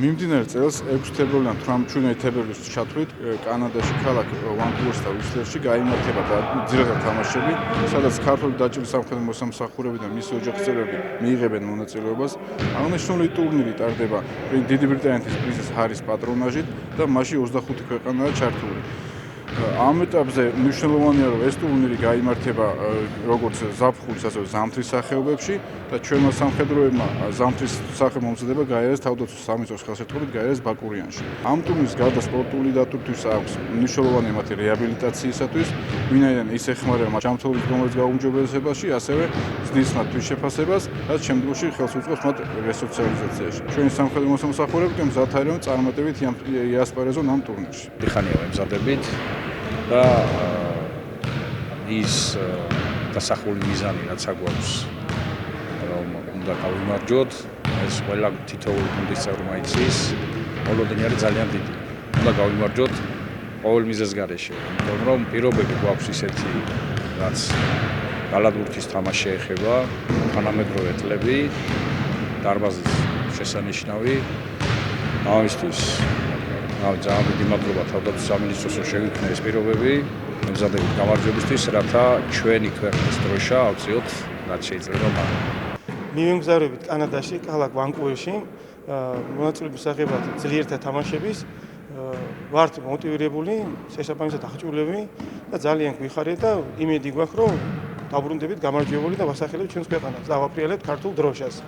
მიმდინარე წელს 6 თებერვლიდან 18 თებერვლის ჩათვლით კანადაში ქალაქ ვანკუვერში და ვისლერში გაიმართება ძირითადი თამაშები, სადაც ქართული დაჭრილი სამხედრო მოსამსახურეები და მისი ოჯახის წევრები მიიღებენ მონაწილეობას. აღნიშნული ტურნირი ტარდება დიდი ბრიტანეთის პრინცეს ჰარის პატრონაჟით და მასში 25 ქვეყანაა ჩართული. ამ ეტაპზე მნიშვნელოვანია, რომ ეს ტურნირი გაიმართება როგორც ზაფხულის, ასევე ზამთრის სახეობებში და ჩვენმა სამხედროებმა ზამთრის სახელმომზადება გაიარეს თავდაცვის სამინისტროს ხელშეწყობით გაიარეს ბაკურიანში. ამ ტურნირის გარდა სპორტული დატვირთვის აქვს მნიშვნელოვანი მათი რეაბილიტაციისათვის, ვინაიდან ის ეხმარება მათ ჯანმრთელობის გომების გაუმჯობესებაში, ასევე ზრდის მათ თვითშეფასებას, რაც შემდგომში ხელს უწყობს მათ რესოციალიზაციაში. ჩვენი სამხედრო მოსამსახურეები კი მზად არიან წარმატებით იასპარეზონ ამ ტურნირში. ხანია ვემზადებით და ის დასახული მიზანი რაც აგვაქვს რომ უნდა გავიმარჯვოთ ეს ყველა თითოეული გუნდის წევრმა იცის მოლოდინი არის ძალიან დიდი უნდა გავიმარჯვოთ ყოველ მიზეზს გარეშე იმიტომ რომ პირობები გვაქვს ისეთი რაც გალადურთის თამაში ეხება თანამედროვე წლები დარბაზის შესანიშნავი ამისთვის ძალიან დიდი მადლობა თავდაცვის სამინისტროს რომ შევიქმნა ეს პირობები მემზადებით გამარჯვებისთვის, რათა ჩვენი ქვეყნის დროშა ავწიოთ რაც შეიძლება მაგრამ. მივემგზავრებით კანადაში, ქალაქ ვანკუვერში, მონაწილეობის მისაღებად ძლიერთა თამაშების, ვართ მოტივირებული, შესაბამისად აღჭურვილები და ძალიან გვიხარია და იმედი გვაქვს, რომ დაბრუნდებით გამარჯვებული და ვასახელებთ ჩვენს ქვეყანას და ავაფრიალებთ ქართულ დროშას.